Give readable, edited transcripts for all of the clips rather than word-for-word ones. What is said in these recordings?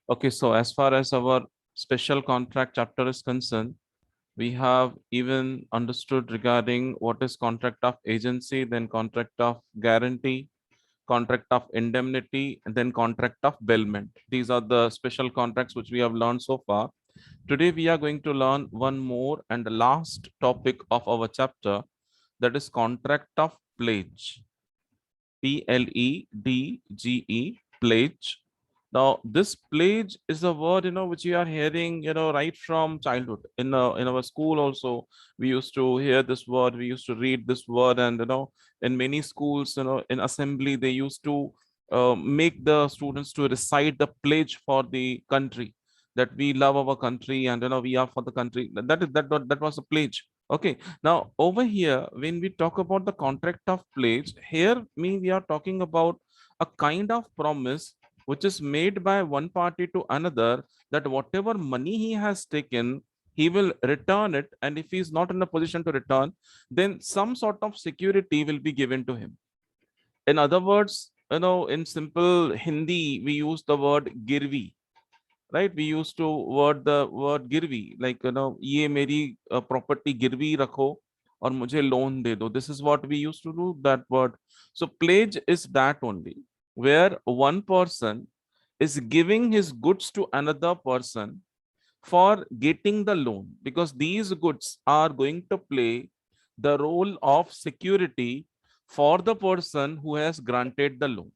Okay, so as far as our special contract chapter is concerned, we have even understood regarding what is contract of agency, then contract of guarantee, contract of indemnity, and then contract of bailment. These are the special contracts which we have learned so far. Today we are going to learn one more and the last topic of our chapter, that is contract of pledge. Pledge, pledge. Now, this pledge is a word, which we are hearing, right from childhood. In our school also, we used to hear this word, we used to read this word, and in many schools, in assembly, they used to make the students to recite the pledge for the country, that we love our country and we are for the country. That was a pledge. Okay, now, over here, when we talk about the contract of pledge, here we are talking about a kind of promise which is made by one party to another, that whatever money he has taken, he will return it, and if he is not in a position to return, then some sort of security will be given to him. In other words, in simple Hindi, we use the word girvi, right? We used to the word girvi, like ye meri property girvi rakho और मुझे loan दे दो. This is what we used to do, that word. So pledge is that only, where one person is giving his goods to another person for getting the loan, because these goods are going to play the role of security for the person who has granted the loan.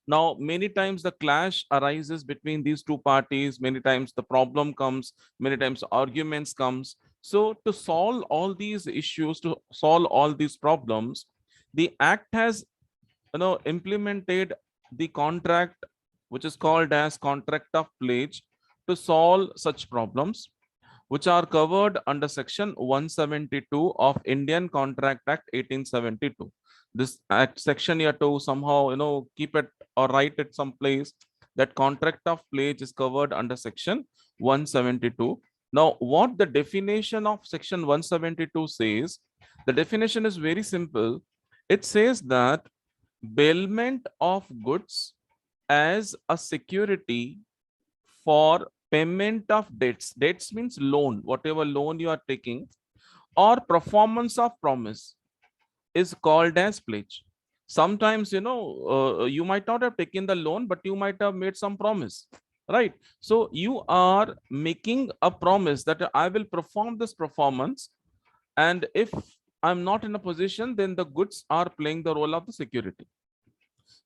Now, many times the clash arises between these two parties. Many times the problem comes. Many times arguments comes. So, to solve all these issues, to solve all these problems, the Act has, implemented the contract, which is called as contract of pledge, to solve such problems, which are covered under section 172 of Indian Contract Act 1872. This act section you have to somehow keep it or write it someplace, that contract of pledge is covered under section 172. Now, what the definition of section 172 says, the definition is very simple. It says that bailment of goods as a security for payment of debts. Debts means loan, whatever loan you are taking, or performance of promise is called as pledge. Sometimes, you might not have taken the loan, but you might have made some promise, right? So you are making a promise that I will perform this performance, and if I'm not in a position, then the goods are playing the role of the security.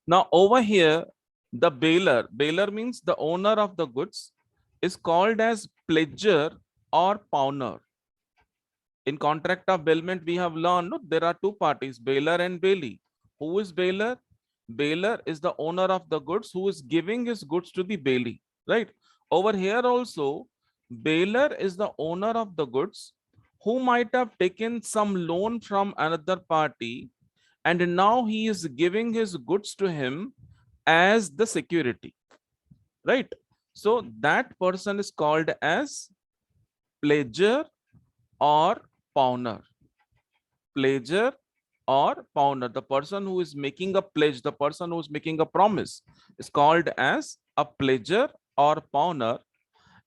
Now, over here, the bailer means the owner of the goods, is called as pledger or pawner. In contract of bailment, we have learned, no, there are two parties, bailer and bailee. Who is bailer? Bailer is the owner of the goods who is giving his goods to the bailee, right? Over here also, bailer is the owner of the goods who might have taken some loan from another party, and now he is giving his goods to him as the security, right? So that person is called as pledger or pawner. Pledger or pawner, the person who is making a pledge, the person who is making a promise, is called as a pledger or pawner.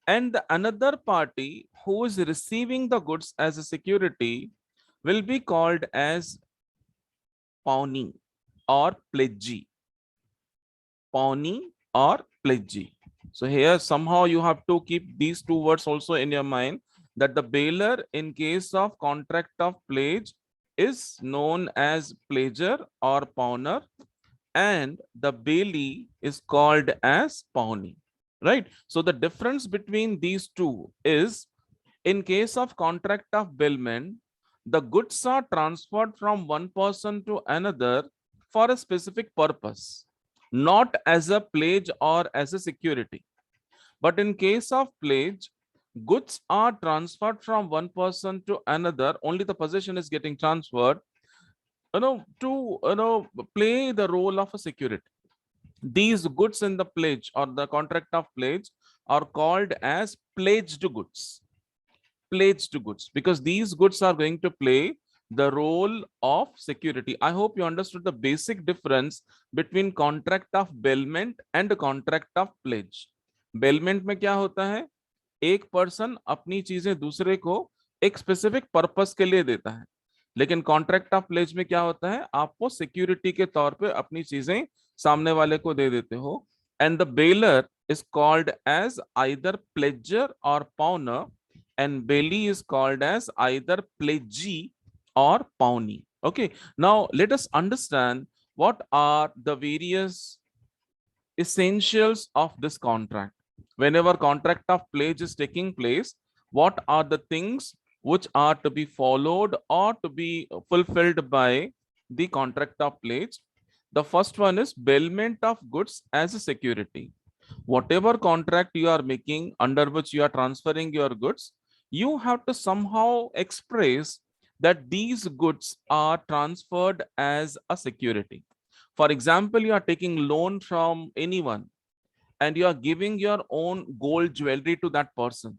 And the another party who is receiving the goods as a security will be called as pawnee or pledgee. Pawnee or pledgee. So here somehow you have to keep these two words also in your mind, that the bailer in case of contract of pledge is known as pledger or pawner, and the bailee is called as pawnee, right? So the difference between these two is, in case of contract of bailment, the goods are transferred from one person to another for a specific purpose, not as a pledge or as a security. But in case of pledge, goods are transferred from one person to another, only the possession is getting transferred, to play the role of a security. These goods in the pledge or the contract of pledge are called as pledged goods. Pledged goods, because these goods are going to play the role of security. I hope you understood the basic difference between contract of bailment and the contract of pledge. Bailment में क्या होता है, एक person अपनी चीजें दूसरे को एक स्पेसिफिक पर्पस के लिए देता है, लेकिन कॉन्ट्रैक्ट ऑफ प्लेज में क्या होता है, आप वो सिक्योरिटी के तौर पे अपनी चीजें सामने वाले को दे देते हो। And the bailor is called as either pledger or pawnor, and bailee is called as either pledgee or pawnee. Okay, now let us understand what are the various essentials of this contract. Whenever contract of pledge is taking place, what are the things which are to be followed or to be fulfilled by the contract of pledge? The first one is bailment of goods as a security. Whatever contract you are making under which you are transferring your goods, you have to somehow express that these goods are transferred as a security. For example, you are taking loan from anyone and you are giving your own gold jewelry to that person.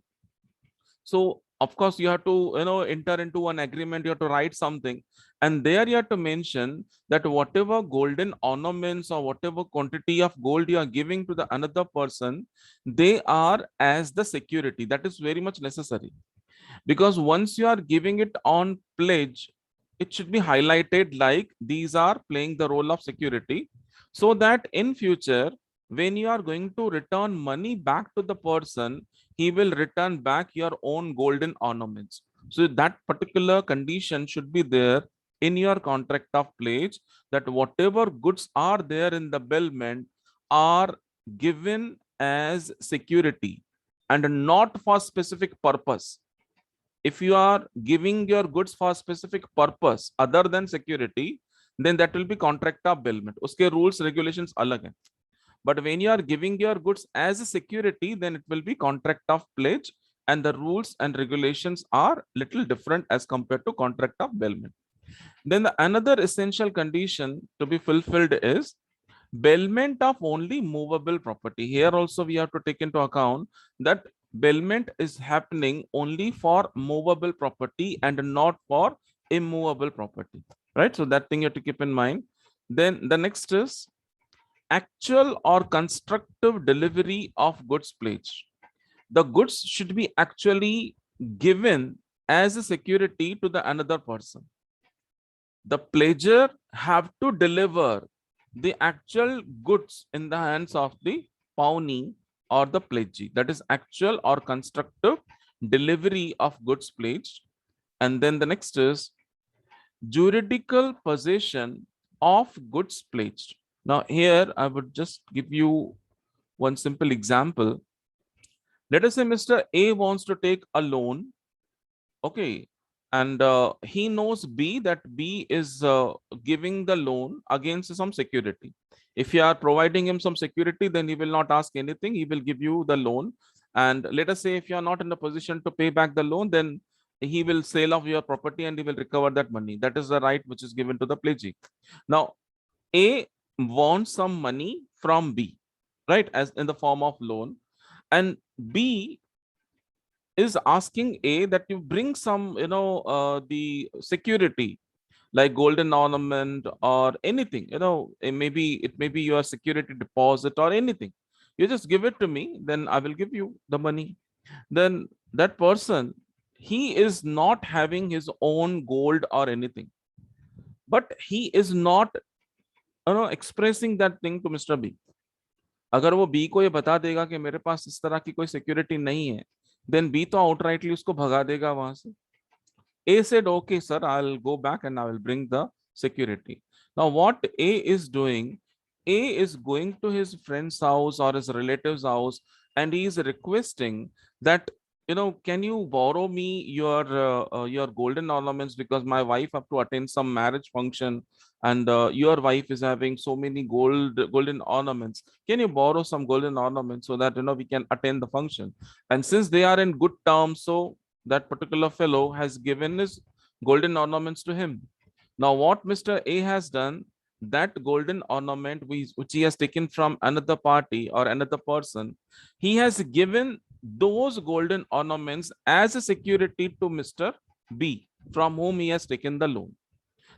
So of course you have to, enter into an agreement, you have to write something, and there you have to mention that whatever golden ornaments or whatever quantity of gold you are giving to the another person, they are as the security. That is very much necessary, because once you are giving it on pledge, it should be highlighted like these are playing the role of security, so that in future when you are going to return money back to the person, he will return back your own golden ornaments. So that particular condition should be there in your contract of pledge, that whatever goods are there in the bailment are given as security and not for specific purpose. If you are giving your goods for specific purpose other than security, then that will be contract of bailment. Uske rules regulations alag hai. But when you are giving your goods as a security, then it will be contract of pledge, and the rules and regulations are little different as compared to contract of bailment. Then the another essential condition to be fulfilled is bailment of only movable property. Here also we have to take into account that bailment is happening only for movable property and not for immovable property, right? So that thing you have to keep in mind. Then the next is actual or constructive delivery of goods pledged. The goods should be actually given as a security to the another person. The pledger have to deliver the actual goods in the hands of the pawnee or the pledgee. That is actual or constructive delivery of goods pledged. And then the next is juridical possession of goods pledged. Now here I would just give you one simple example. Let us say Mr. A wants to take a loan. Okay, and he knows B, that B is giving the loan against some security. If you are providing him some security, then he will not ask anything, he will give you the loan. And let us say if you are not in a position to pay back the loan, then he will sell off your property and he will recover that money. That is the right which is given to the pledgee. Now A wants some money from B, right, as in the form of loan, and B is asking A that you bring some, the security like golden ornament or anything, it may be your security deposit or anything. You just give it to me, then I will give you the money. Then that person, he is not having his own gold or anything, but he is not, expressing that thing to Mr. B. अगर वो B को ये बता देगा कि मेरे पास इस तरह की कोई सिक्योरिटी नहीं है, देन बी तो आउटराइटली उसको भगा देगा वहां से. A said, okay, sir, I'll go back and I will bring the security. Now, what A is doing, A is going to his friend's house or his relative's house, and he is requesting that, can you borrow me your golden ornaments, because my wife have to attend some marriage function, and your wife is having so many golden ornaments. Can you borrow some golden ornaments so that we can attend the function? And since they are in good terms, so that particular fellow has given his golden ornaments to him. Now, what Mr. A has done, that golden ornament which he has taken from another party or another person, he has given those golden ornaments as a security to Mr. B, from whom he has taken the loan.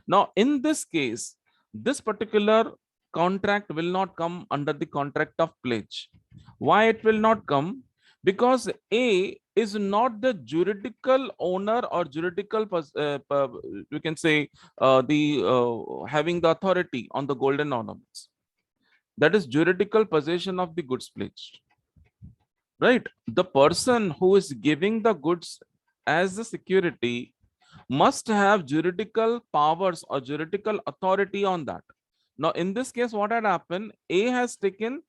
Now, in this case, this particular contract will not come under the contract of pledge. Why it will not come? Because A is not the juridical owner or juridical, you can say, the having the authority on the golden ornaments. That is juridical possession of the goods pledged, right? The person who is giving the goods as the security must have juridical powers or juridical authority on that. Now, in this case, what had happened? A has taken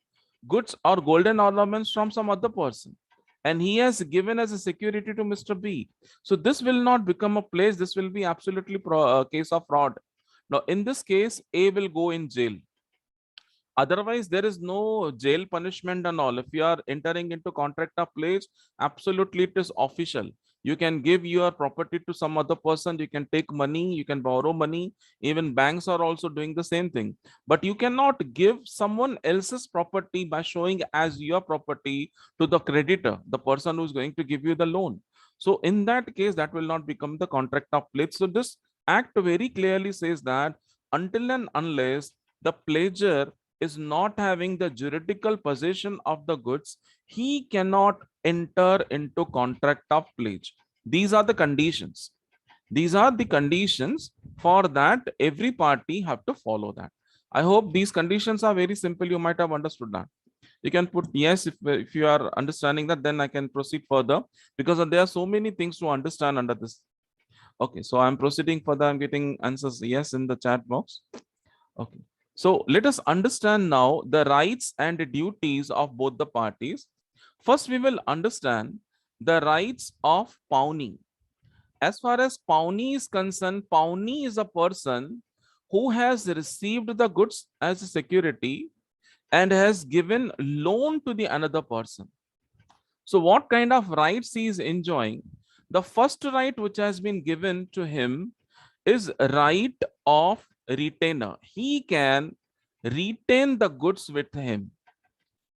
goods or golden ornaments from some other person, and he has given as a security to Mr. B. So this will not become a place. This will be absolutely case of fraud. Now, in this case, A will go in jail. Otherwise, there is no jail punishment and all. If you are entering into contract of place, absolutely it is official. You can give your property to some other person. You can take money. You can borrow money. Even banks are also doing the same thing. But you cannot give someone else's property by showing as your property to the creditor, the person who is going to give you the loan. So in that case, that will not become the contract of pledge. So this act very clearly says that until and unless the pledger is not having the juridical possession of the goods, he cannot enter into contract of pledge. These are the conditions. These are the conditions. For that, every party have to follow that. I hope these conditions are very simple. You might have understood that. You can put yes if you are understanding that, then I can proceed further, because there are so many things to understand under this. Okay, so I'm proceeding further. I'm getting answers yes in the chat box. Okay. So let us understand now the rights and duties of both the parties. First, we will understand the rights of pawnee. As far as pawnee is concerned, pawnee is a person who has received the goods as a security and has given loan to the another person. So what kind of rights he is enjoying? The first right which has been given to him is right of retainer. He can retain the goods with him.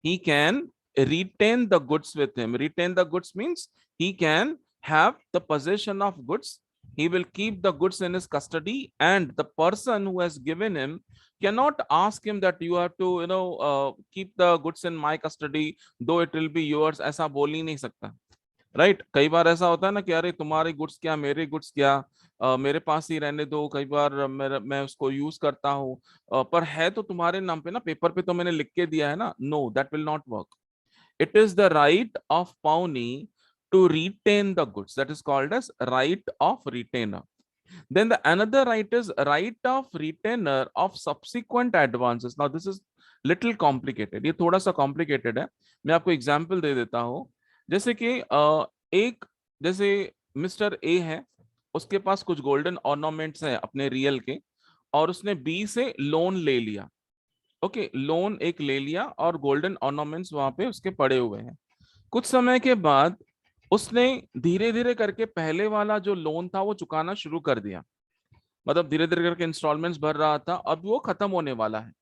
He can retain the goods with him. Retain the goods means he can have the possession of goods. He will keep the goods in his custody, and the person who has given him cannot ask him that you have to, keep the goods in my custody, though it will be yours. ऐसा बोल ही नहीं सकता, right? कई बार ऐसा होता है ना कि अरे तुम्हारे गुड्स क्या, मेरे गुड्स क्या, मेरे पास ही रहने दो। कई बार मैं उसको यूज करता हूँ, पर है तो तुम्हारे नाम पे ना, पेपर पे तो मैंने लिख के दिया है ना। No, that will not work. It is the right of pawnee to retain the goods, that is called as right of retainer. Then the another right is right of retainer of subsequent advances. Now this is little complicated, ये थोड़ा सा complicated है। मैं आपको example दे देता हूँ। जैसे कि एक, जैसे मिस्टर ए है, उसके पास कुछ गोल्डन ऑर्नामेंट्स हैं अपने रियल के, और उसने बी से लोन ले लिया। ओके, लोन एक ले लिया और गोल्डन ऑर्नामेंट्स वहां पे उसके पड़े हुए हैं। कुछ समय के बाद उसने धीरे धीरे करके पहले वाला जो लोन था वो चुकाना शुरू कर दिया। मतलब धीरे धीरे करके इंस्टॉलमेंट्स भर रहा था, अब वो खत्म होने वाला है।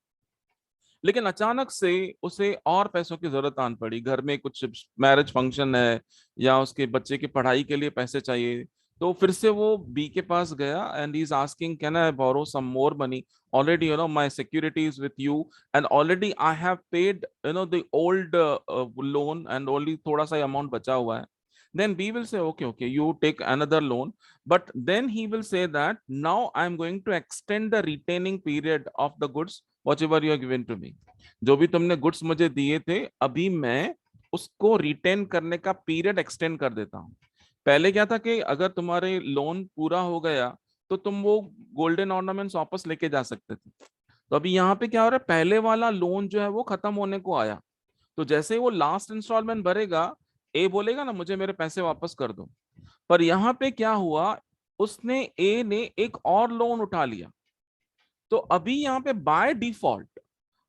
लेकिन अचानक से उसे और पैसों की जरूरत आन पड़ी, घर में कुछ मैरिज फंक्शन है या उसके बच्चे की पढ़ाई के लिए पैसे चाहिए। तो फिर से वो बी के पास गया and he is asking can I borrow some more money, already my security is with you and already I have paid the old loan and only थोड़ा सा अमाउंट बचा हुआ है। Then B will say, okay, okay, you take another loan, but then he will say that now I am going to extend the retaining period of the goods whatever you have given to me. जो भी तुमने goods मुझे दिए थे, अभी मैं उसको retain करने का पीरियड एक्सटेंड कर देता हूँ। पहले क्या था कि अगर तुम्हारे लोन पूरा हो गया तो तुम वो गोल्डन ऑर्नामेंट्स वापस लेके जा सकते थे। तो अभी यहाँ पे क्या हो रहा है, पहले वाला लोन जो है वो खत्म होने को आया। तो जैसे ही वो लास्ट इंस्टॉलमेंट भरेगा, ए बोलेगा ना मुझे मेरे पैसे वापस कर दो। पर यहाँ पे क्या हुआ, उसने ए ने एक और लोन उठा लिया। तो अभी यहाँ पे बाय डिफॉल्ट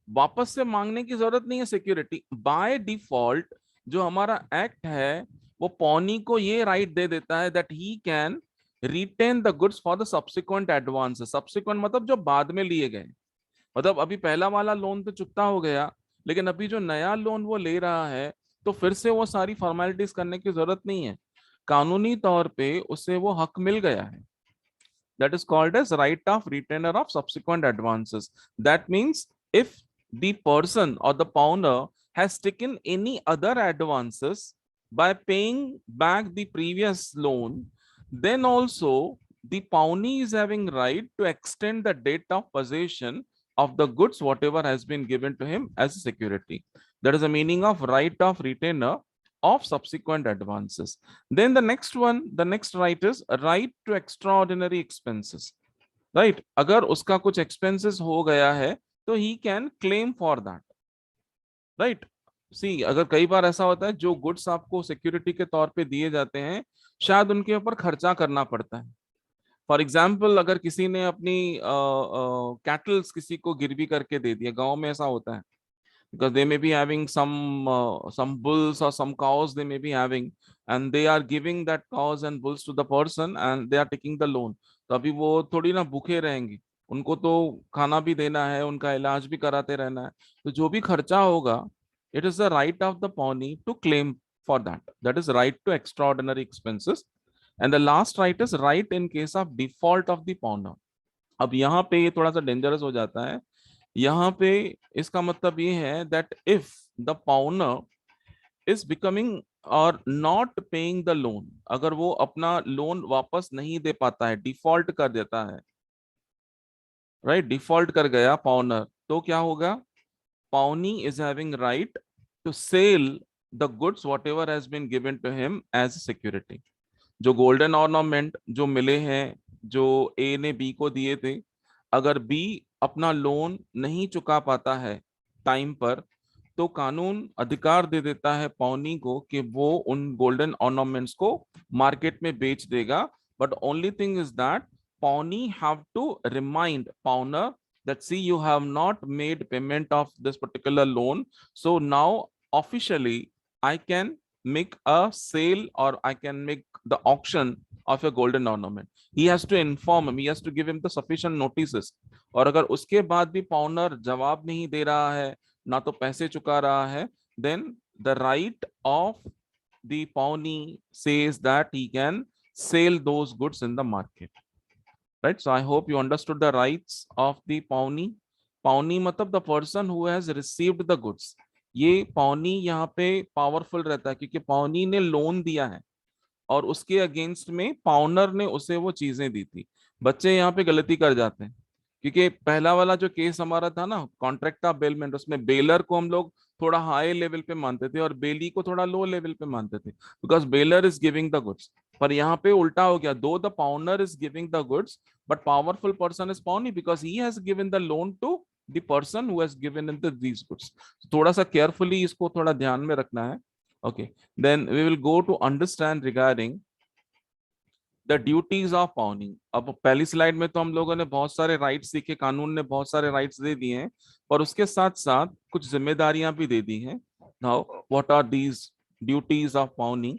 वापस से मांगने की जरूरत नहीं है सिक्योरिटी। बाय डिफॉल्ट जो हमारा एक्ट है वो पॉनी को ये राइट दे देता है that he can retain the goods for the subsequent advance. Subsequent मतलब जो बाद में लिए गए। मतलब अभी पहला वाला लोन तो चुकता हो गया, लेकिन अभी जो नया लोन वो ले रहा है तो फिर से वो सारी फॉर्मेलिटीज करने की जरूरत नहीं है। कानूनी तौर पे उसे वो हक मिल गया है। That is called as right of retainer of subsequent advances. That means if the person or the pawner has taken any other advances by paying back the previous loan, then also the pawnee is having right to extend the date of possession of the goods whatever has been given to him as a security. That is the meaning of right of retainer of subsequent advances. Then the next one, the next right is right to extraordinary expenses. Right? अगर उसका कुछ expenses हो गया है तो he can claim for that. Right, see अगर कई बार ऐसा होता है जो गुड्स आपको सिक्योरिटी के तौर पे दिए जाते हैं शायद उनके ऊपर खर्चा करना पड़ता है। फॉर एग्जाम्पल अगर किसी ने अपनी कैटल्स किसी को गिरवी करके दे दिया, गांव में ऐसा होता है, because they may be having some bulls or some cows they may be having, and they are giving that cows and bulls to the person and they are taking the loan। तो अभी वो थोड़ी ना भूखे रहेंगे, उनको तो खाना भी देना है, उनका इलाज भी कराते रहना है, तो जो भी खर्चा होगा it is the right of the pawnee to claim for that, that is right to extraordinary expenses। and the last right is right in case of default of the pawner। अब यहाँ पे ये थोड़ा सा डेंजरस हो जाता है, यहाँ पे इसका मतलब ये है that if the pawnor is becoming और नॉट पेइंग द लोन, अगर वो अपना लोन वापस नहीं दे पाता है, डिफॉल्ट कर देता है, राइट, डिफॉल्ट कर गया पाउनर, तो क्या होगा, pawnee is having right to sell the goods whatever has been given to him as security. जो गोल्डन ऑर्नामेंट जो मिले हैं, जो ए ने बी को दिए थे, अगर बी अपना लोन नहीं चुका पाता है टाइम पर, तो कानून अधिकार दे देता है पाउनी को कि वो उन गोल्डन ऑर्नामेंट्स को मार्केट में बेच देगा। But only thing is that pawnee have to remind pawnor that see you have not made payment of this particular loan, so now officially I can make a sale or I can make the auction of a golden ornament। he has to inform him, he has to give him the sufficient notices। और अगर उसके बाद भी pawnor जवाब नहीं दे रहा है, ना तो पैसे चुका रहा है, then the right of the pawnee says that he can sell those goods in the market। right, so I hope you understood the rights of the pawnee। pawnee मतलब the person who has received the goods। ये pawnee यहाँ पे powerful रहता है क्योंकि pawnee ने loan दिया है और उसके अगेंस्ट में पाउनर ने उसे वो चीजें दी थी। बच्चे यहाँ पे गलती कर जाते हैं क्योंकि पहला वाला जो केस हमारा था ना, कॉन्ट्रैक्ट ऑफ बेलमेंट, उसमें बेलर को हम लोग थोड़ा हाई लेवल पे मानते थे और बेली को थोड़ा लो लेवल पे मानते थे, because bailor is giving the goods. पर यहाँ पे उल्टा हो गया, though the pawnor is giving the goods but powerful person is pawnee because he has given the loan to the person who has given in these goods. थोड़ा सा carefully इसको थोड़ा ध्यान में रखना है। Okay, then we will go to understand regarding the duties of pawning. अब पहली स्लाइड में तो हम लोगों ने बहुत सारे राइट्स सीखे, कानून ने बहुत सारे राइट्स दे दिए हैं, और उसके साथ साथ कुछ जिम्मेदारियां भी दे दी हैं। Now what are these duties of pawning?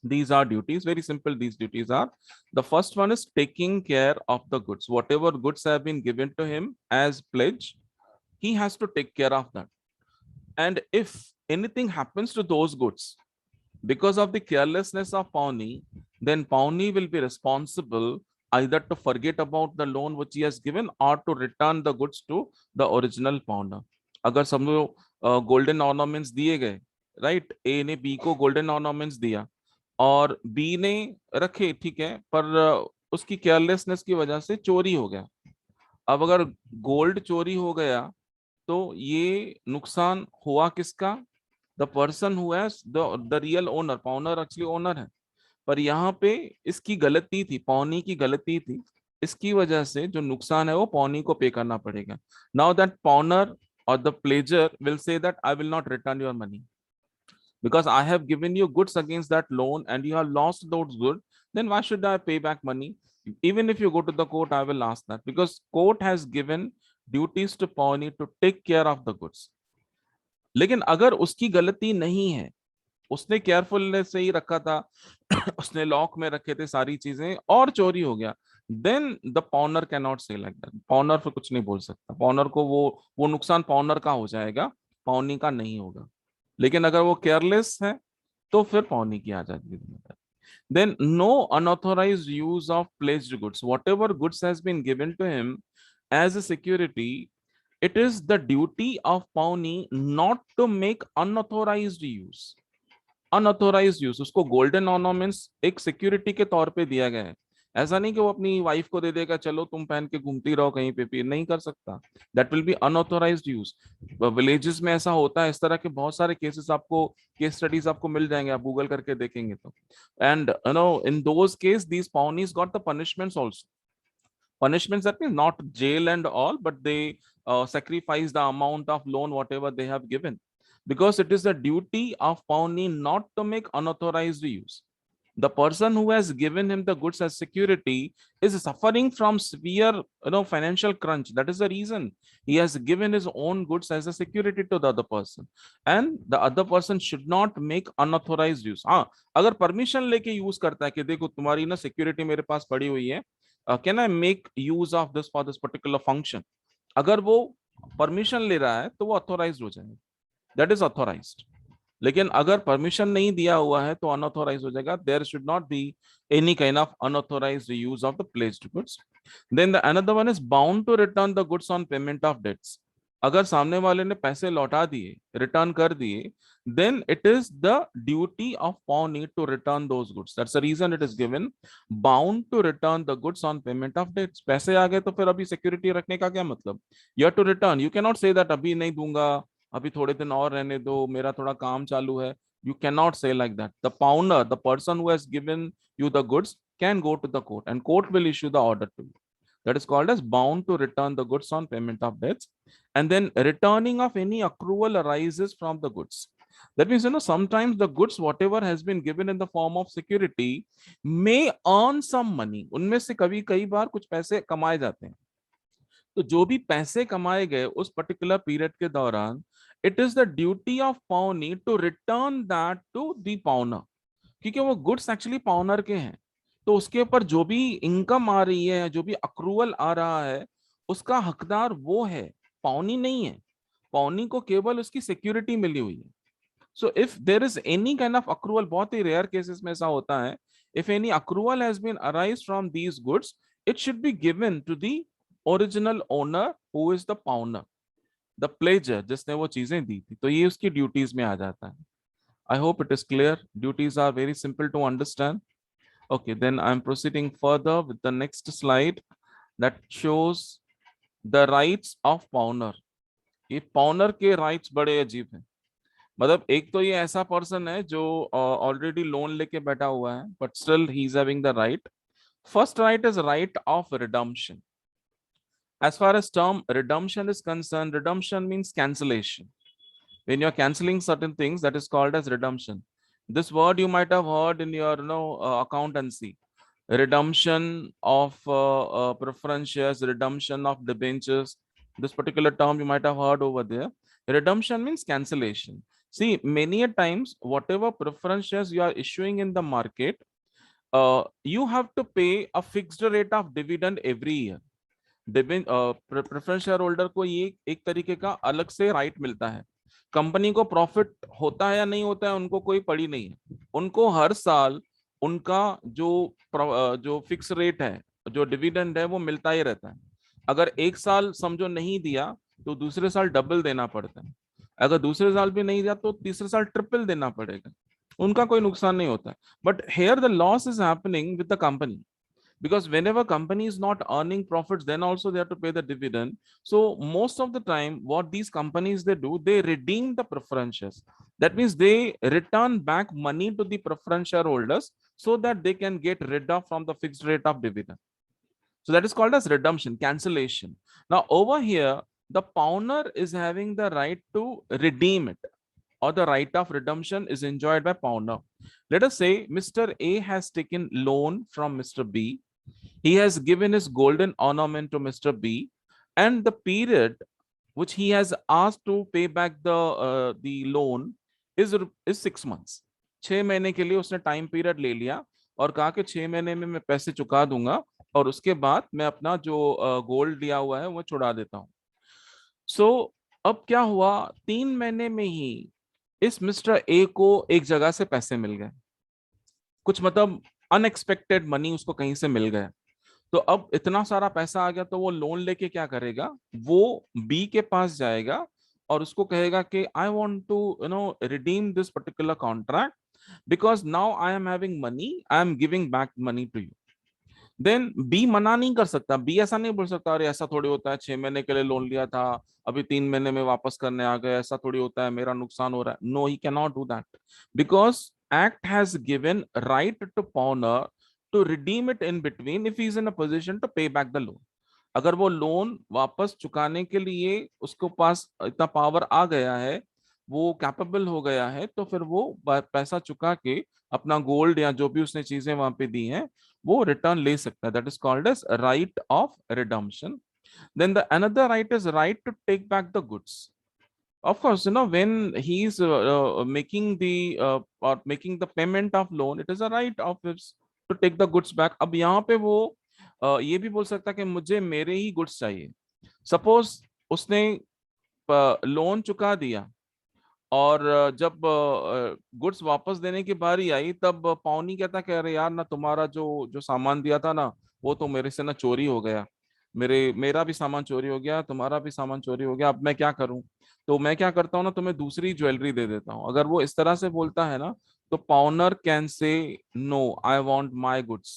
These are duties, very simple. These duties are, the first one is taking care of the goods, whatever goods have been given to him as pledge, he has to take care of that। and if anything happens to those goods because of the carelessness of pawnee, then pawnee will be responsible either to forget about the loan which he has given or to return the goods to the original pawner। अगर समझो golden ornaments दिए गए, right, ए ने B को golden ornaments दिया और B ने रखे, ठीक है, पर उसकी केयरलेसनेस की वजह से चोरी हो गया। अब अगर गोल्ड चोरी हो गया तो ये नुकसान हुआ किसका? The person who has the real owner, pawnor actually owner है, पर यहाँ पे इसकी गलती थी, पौनी की गलती थी, इसकी वजह से जो नुकसान है वो पौनी को पे करना पड़ेगा। नाउ दैट पाउनर और the pleasure will say that I will not return your money because I have given you goods against that loan and you have lost those goods, then why should I pay back money? Even if you go to the court, I will ask that because court has given duties to pawnee to take care of the goods। लेकिन अगर उसकी गलती नहीं है, उसने carefulness से ही रखा था उसने लॉक में रखे थे सारी चीजें और चोरी हो गया, then the pawner can not say like that. Pawner फिर कुछ नहीं बोल सकता, पाउनर को वो नुकसान पाउनर का हो जाएगा, पाउनी का नहीं होगा। लेकिन अगर वो केयरलेस है तो फिर पाउनी की आ जाती है। Then no unauthorized use of pledged goods, whatever goods has been given to him as a security, It is the duty of pawnee not to make unauthorized use. Unauthorised use, उसको golden ornaments एक security के तौर पे दिया गया है। ऐसा नहीं कि वो अपनी वाइफ को दे देगा चलो तुम पहन के घूमती रहो कहीं पे भी, नहीं कर सकता। That will be unauthorised use. Villages में ऐसा होता है, इस तरह के बहुत सारे केसेस आपको, केस स्टडीज आपको मिल जाएंगे, आप गूगल करके देखेंगे तो। And you know in those case these pawnees got the punishments also. Punishments, that means not jail and all, but they sacrifice the amount of loan whatever they have given, because it is the duty of pawnee not to make unauthorized use. The person who has given him the goods as security is suffering from severe, financial crunch. That is the reason he has given his own goods as a security to the other person, and the other person should not make unauthorized use. हाँ, अगर permission लेके use करता है कि देखो तुम्हारी ना security मेरे पास पड़ी हुई है, can I make use of this for this particular function, अगर वो परमिशन ले रहा है तो वो ऑथोराइज्ड हो जाएगा, दैट इज ऑथोराइज्ड। लेकिन अगर परमिशन नहीं दिया हुआ है तो अनऑथोराइज हो जाएगा। There should not be any kind of unauthorized use of the pledged goods. Then the another one is bound to return the goods on payment of debts. अगर सामने वाले ने पैसे लौटा दिए, रिटर्न कर दिए, then it is the duty of pawnee to return those goods. That's the reason it is given bound to return the goods on payment of debts. पैसे आ गए तो फिर अभी सिक्योरिटी रखने का क्या मतलब? You have to return. You cannot say that अभी नहीं दूंगा, अभी थोड़े दिन और रहने दो, मेरा थोड़ा काम चालू है। You cannot say like that. The pawner, the person who has given you the goods, can go to the court and court will issue the order to you. That is called as bound to return the goods on payment of debts. And then returning of any accrual arises from the goods. That means, sometimes the goods, whatever has been given in the form of security, may earn some money. उनमें से कभी कई बार कुछ पैसे कमाए जाते हैं। तो जो भी पैसे कमाए गए उस पर्टिकुलर पीरियड के दौरान, it is the duty of pawnee to return that to the pawnor, क्योंकि वो गुड्स एक्चुअली पाउनर के हैं। तो उसके ऊपर जो भी इनकम आ रही है, जो भी अक्रूवल आ रहा है, उसका हकदार वो है, पाउनी नहीं है। पाउनी को केवल उसकी सिक्योरिटी मिली हुई है। So if there is any kind of accrual, बहुत ही rare cases में ऐसा होता है, if any accrual has been arise from these goods, it should be given to the original owner who is the pawner, the pledger जिसने वो चीजें दी थी। तो ये उसकी ड्यूटीज में आ जाता है। I hope it is clear. Duties are very simple to understand. Okay, then I'm proceeding further with the next slide that shows the rights of pawner. ये pawner के rights बड़े अजीब हैं। मतलब एक तो ये ऐसा पर्सन है जो ऑलरेडी लोन लेके बैठा हुआ है, but still he is having the right. First right is right of redemption. As far as term redemption is concerned, redemption means cancellation. When you're canceling certain things, that is called as redemption. This word you might have heard in your accountancy. Redemption of preference shares, redemption of debentures. This particular term you might have heard over there. Redemption means cancellation. See, many a times, whatever preference shares you are issuing in the market, you have to pay a fixed rate of dividend every year. Preference share holder को ये एक तरीके का अलग से right मिलता है। Company को प्रॉफिट होता है या नहीं होता है उनको कोई पड़ी नहीं है। उनको हर साल उनका जो फिक्स रेट है, जो डिविडेंड है, वो मिलता ही रहता है। अगर एक साल समझो नहीं दिया तो दूसरे साल डबल देना पड़ता है। अगर दूसरे साल भी नहीं दिया तो तीसरे साल ट्रिपल देना पड़ेगा। उनका कोई नुकसान नहीं होता है। But here the loss is happening with the company, because whenever company is not earning profits, then also they have to pay the dividend. So most of the time what these companies they do, they redeem the preference shares. That means they return back money to the preference shareholders so that they can get rid of from the fixed rate of dividend. So that is called as redemption, cancellation. Now over here the pawner is having the right to redeem it, or the right of redemption is enjoyed by pawner. Let us say Mr. A has taken loan from Mr. B. He has given his golden ornament to Mr. B, and the period which he has asked to pay back the loan is 6 months. 6 महीने के लिए उसने time period ले लिया और कहा कि 6 महीने में मैं पैसे चुका दूंगा और उसके बाद मैं अपना जो गोल्ड लिया हुआ है वो छुड़ा देता हूं। सो अब क्या हुआ, 3 महीने में ही इस मिस्टर ए को एक जगह से पैसे मिल गए, कुछ मतलब अनएक्सपेक्टेड मनी उसको कहीं से मिल गया। तो अब इतना सारा पैसा आ गया, तो वो लोन लेके क्या करेगा, वो बी के पास जाएगा और उसको कहेगा कि I want to redeem this particular contract because now I am having money, I am giving back money to you. Then B मना नहीं कर सकता, बी ऐसा नहीं बोल सकता अरे ऐसा थोड़ी होता है, 6 महीने के लिए लोन लिया था, अभी 3 महीने में वापस करने आ गए, ऐसा थोड़ी होता है, मेरा नुकसान हो रहा है। No, he can not do that because act has given right to pawner to redeem it in between if he is in a position to pay back the loan. अगर वो लोन वापस चुकाने के लिए उसके पास इतना पावर आ गया है, वो कैपेबल हो गया है, तो फिर वो पैसा चुका के अपना गोल्ड या जो भी उसने चीजें वहां पे दी हैं वो रिटर्न ले सकता है। That is called as right of redemption. Then the another right is right to take back the goods. Of course, when he is making the or making the payment of loan, it is a right of his to take the goods back. अब यहाँ पे वो ये भी बोल सकता है कि मुझे मेरे ही गुड्स चाहिए। सपोज उसने लोन चुका दिया और जब गुड्स वापस देने की बारी आई, तब पावनी कहता कि अरे यार ना, तुम्हारा जो जो सामान दिया था ना, वो तो मेरे से ना चोरी हो गया, मेरा भी सामान चोरी हो गया, तुम्हारा भी सामान चोरी हो गया, अब मैं क्या करूं। तो मैं क्या करता हूँ ना, तुम्हें दूसरी ज्वेलरी दे देता हूँ। अगर वो इस तरह से बोलता है ना, तो pawner can say no, I want my goods,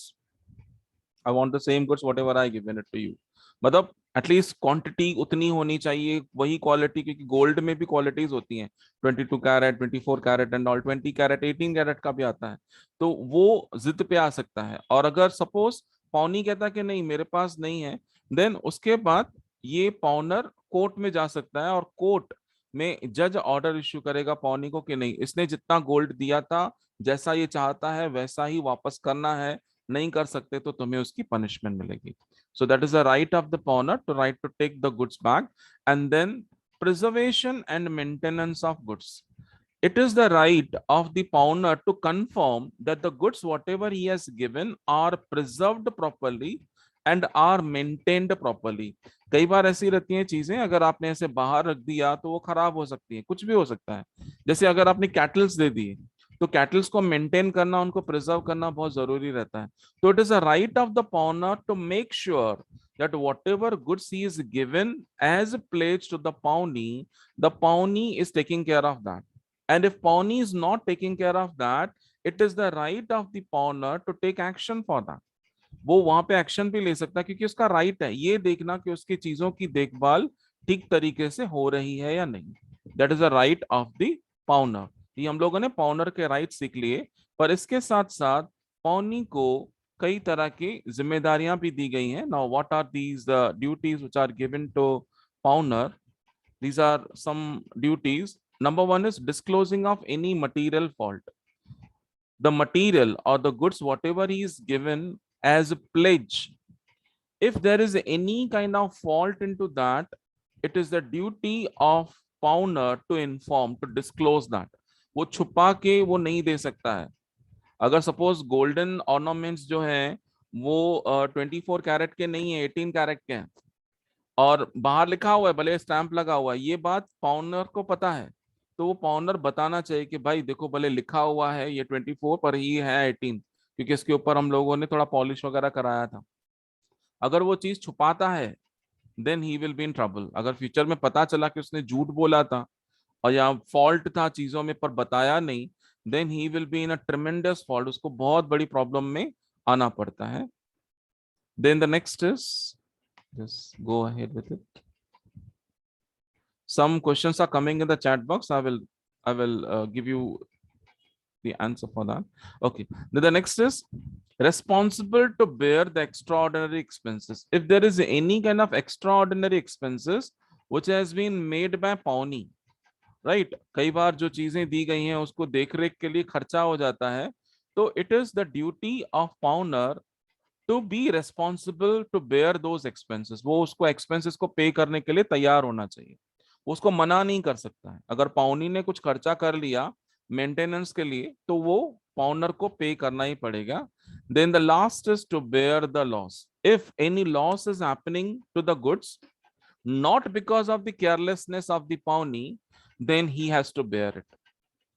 I want the same goods whatever I given it to you. मतलब एटलीस्ट क्वांटिटी उतनी होनी चाहिए, वही क्वालिटी, क्योंकि गोल्ड में भी क्वालिटीज होती हैं, 22 carat, 24 carat and all, 20 carat, 18 carat का भी आता है। तो वो जिद पे आ सकता है। और अगर सपोज पौनी कहता है कि नहीं मेरे पास नहीं है, देन उसके बाद ये पाउनर कोर्ट में जा सकता है और कोर्ट में जज ऑर्डर इश्यू करेगा पौनी को कि नहीं, इसने जितना गोल्ड दिया था, जैसा ये चाहता है वैसा ही वापस करना है, नहीं कर सकते तो तुम्हें उसकी पनिशमेंट मिलेगी। So that is the right of the pawner to right to take the goods back. And then preservation and maintenance of goods, it is the right of the pawner to confirm that the goods whatever he has given are preserved properly and are maintained properly। कई बार ऐसी रहती हैं चीजें, अगर आपने ऐसे बाहर रख दिया तो वो खराब हो सकती है, कुछ भी हो सकता है। जैसे अगर आपने कैटल्स दे दिए, तो कैटल्स को मेंटेन करना, उनको प्रिजर्व करना बहुत जरूरी रहता है। तो it is a right of the pawner to make sure that whatever goods he is given as pledge to the pawnee is taking care of that। And if pawnee is not taking care of that, it is the right of the pawner to take action for that। वो वहां पे action भी ले सकता है, क्योंकि उसका right है ये देखना कि उसकी चीजों की देखभाल ठीक तरीके से हो रही है या नहीं। That is a right of the pawnor. ये हम लोगों ने पाउनर के राइट सीख लिए, पर इसके साथ साथ पाउनी को कई तरह की जिम्मेदारियां भी दी गई हैं। Now what are these duties which are given to pawner? These are some duties. Number one is disclosing of any material fault. The material or the goods, whatever he is given as a pledge, if there is any kind of fault into that, it is the duty of pawner to inform, to disclose that। वो छुपा के वो नहीं दे सकता है। अगर suppose golden ornaments जो हैं वो 24 कैरेट के नहीं है, 18 कैरेट के हैं, और बाहर लिखा हुआ है, भले स्टैंप लगा हुआ है, ये बात पाउनर को पता है, तो वो पाउनर बताना चाहिए कि भाई देखो, भले लिखा हुआ है ये 24 पर ही है 18, क्योंकि इसके ऊपर हम लोगों ने थोड़ा पॉलिश वगैरह कराया था। अगर वो चीज छुपाता है, then he will be in trouble. अगर फ्यूचर में पता चला कि उसने झूठ बोला था और या फॉल्ट था चीजों में पर बताया नहीं, then he will be in a tremendous fault, उसको बहुत बड़ी प्रॉब्लम में आना पड़ता है। Then the next is, just go ahead with it. Some questions are coming in the chat box. I will give you the answer for that. Okay. Then the next is responsible to bear the extraordinary expenses. If there is any kind of extraordinary expenses which has been made by pawnee, right? कई बार जो चीजें दी गई हैं उसको देख रेख के लिए खर्चा हो जाता है, तो it is the duty of pawner to be responsible to bear those expenses. वो उसको एक्सपेंसेस को पे करने के लिए तैयार होना चाहिए, वो उसको मना नहीं कर सकता है। अगर पाउनी ने कुछ खर्चा कर लिया मेंटेनेंस के लिए, तो वो पाउनर को पे करना ही पड़ेगा। Then the last is to bear the loss. If any loss is happening to the goods not because of the carelessness of the pawnee, then he has to bear it,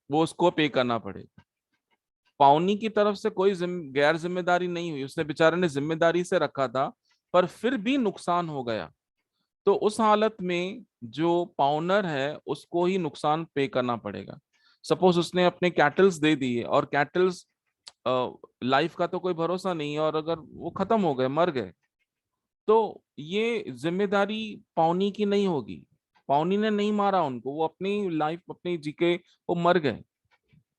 वो उसको पे करना पड़ेगा। पाउनी की तरफ से कोई गैर जिम्मेदारी नहीं हुई, उसने बेचारे ने जिम्मेदारी से रखा था, पर फिर भी नुकसान हो गया। तो उस हालत में जो पाउनर है उसको ही नुकसान पे करना पड़ेगा। सपोज उसने अपने कैटल्स दे दिए, और कैटल्स लाइफ का तो कोई भरोसा नहीं है, और अगर वो खत्म हो गए, मर गए, तो ये जिम्मेदारी पाउनी की नहीं होगी। पाउनी ने नहीं मारा उनको, वो अपनी लाइफ अपनी जी के वो मर गए।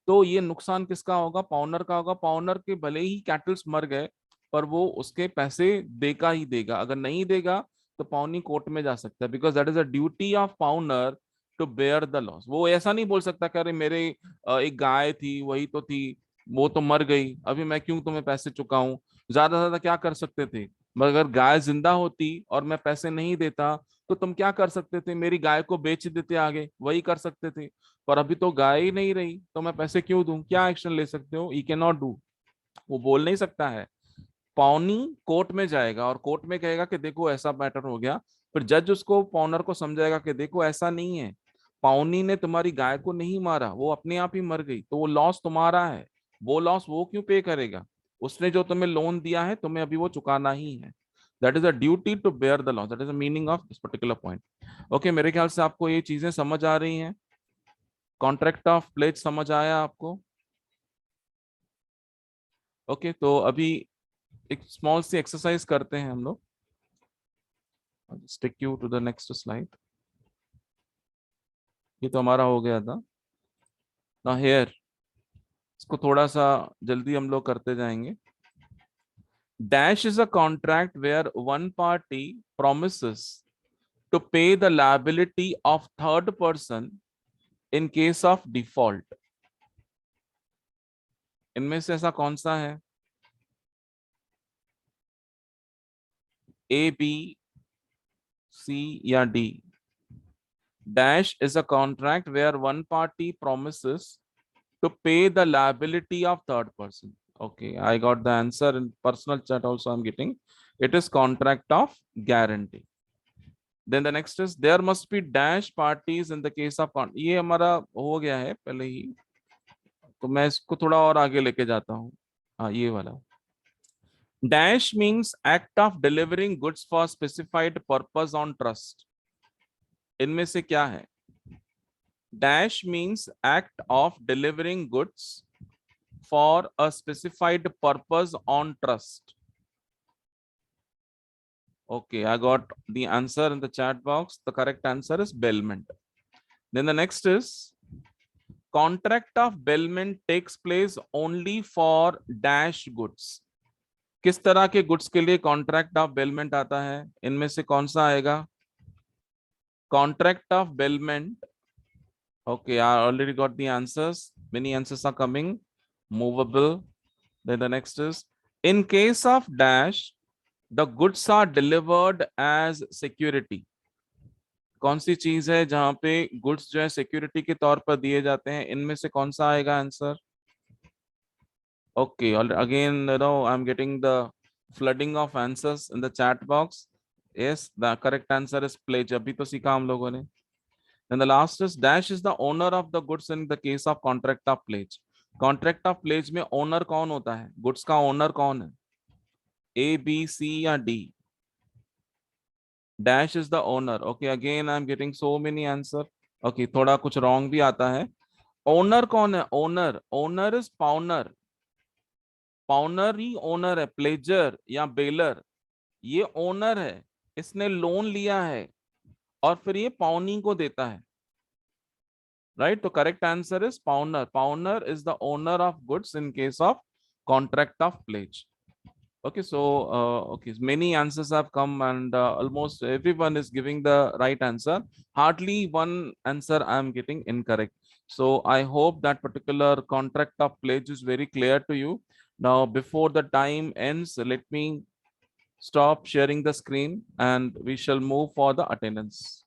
तो ये नुकसान किसका होगा? पाउनर का होगा। पाउनर के भले ही कैटल्स मर गए, पर वो उसके पैसे देगा ही देगा। अगर नहीं देगा तो पाउनी कोर्ट में जा सकता है, because that is a duty of pawner to bear the loss. वो ऐसा नहीं बोल सकता कि अरे मेरे एक गाय थी, वही तो थी, वो तो मर गई, अभी मैं क्यों तुम्हें पैसे चुकाऊं। ज्यादा से ज्यादा क्या कर सकते थे? मगर गाय जिंदा होती और मैं पैसे नहीं देता, तो तुम क्या कर सकते थे? मेरी गाय को बेच देते आगे, वही कर सकते थे। पर अभी तो गाय ही नहीं रही, तो मैं पैसे क्यों दूं? क्या एक्शन ले सकते हो? You can not do. वो बोल नहीं सकता है। पौनी कोर्ट में जाएगा और कोर्ट में कहेगा कि देखो ऐसा मैटर हो गया। फिर जज उसको, पॉनर को समझाएगा कि देखो ऐसा नहीं है, पाउनी ने तुम्हारी गाय को नहीं मारा, वो अपने आप ही मर गई, तो वो लॉस तुम्हारा है। वो लॉस वो क्यों पे करेगा? उसने जो तुम्हें लोन दिया है, तुम्हें अभी वो चुकाना ही है। That is a duty to bear the loss. That is the meaning of this particular point. Okay, मेरे ख्याल से आपको ये चीजें समझ आ रही हैं। कॉन्ट्रैक्ट ऑफ प्लेज समझ आया आपको? ओके, तो अभी एक स्मॉल सी एक्सरसाइज करते हैं हम लोग। Stick you to the next slide. ये तो हमारा हो गया था ना हेयर। इसको थोड़ा सा जल्दी हम लोग करते जाएंगे। Dash is a contract where one party promises to pay the liability of third person in case of default। इनमें से ऐसा कौन सा है? ए, बी, सी या D? Dash is a contract where one party promises to pay the liability of third person. Okay, I got the answer in personal chat also I'm getting. It is contract of guarantee. Then the next is there must be dash parties in the case of ये हमारा हो गया है पहले ही, तो मैं इसको थोड़ा और आगे लेके जाता हूँ। हाँ, ये वाला। Dash means act of delivering goods for specified purpose on trust। इनमें से क्या है? Dash means act of delivering goods for a specified purpose on trust. Okay, I got the answer in the chat box. The correct answer is bailment. Then the next is contract of bailment takes place only for dash goods। किस तरह के goods के लिए contract of bailment आता है? इनमें से कौन सा आएगा? Contract of bailment. Okay, I already got the answers. Many answers are coming. Movable. Then the next is in case of dash, the goods are delivered as security। कौन सी चीज है जहां पे गुड्स जो है सिक्योरिटी के तौर पर दिए जाते हैं? इनमें से कौन सा आएगा answer? Okay, again, I'm getting the flooding of answers in the chat box. Yes, the correct answer is pledge। अभी तो सीखा हम लोगों ने। Then the last is dash is the owner of the goods in the case of contract of pledge। Contract of pledge में owner कौन होता है? गुड्स का ओनर कौन है? ए, बी, सी या D? Dash is the owner. Okay, again I am getting so many answer. Okay, थोड़ा कुछ रॉन्ग भी आता है। ओनर कौन है? Owner, owner is pawner. Pawnor he owner है। प्लेजर या बेलर, ये ओनर है, इसने लोन लिया है और फिर ये पाउनी को देता है। राइट, तो correct answer is pawner. Pawner is the owner of goods in case of contract of pledge. Okay, so okay, many answers have come, and almost everyone is giving the right answer. Hardly one answer I am getting incorrect. So I hope that particular contract of pledge is very clear to you. Now, before the time ends, let me stop sharing the screen and we shall move for the attendance.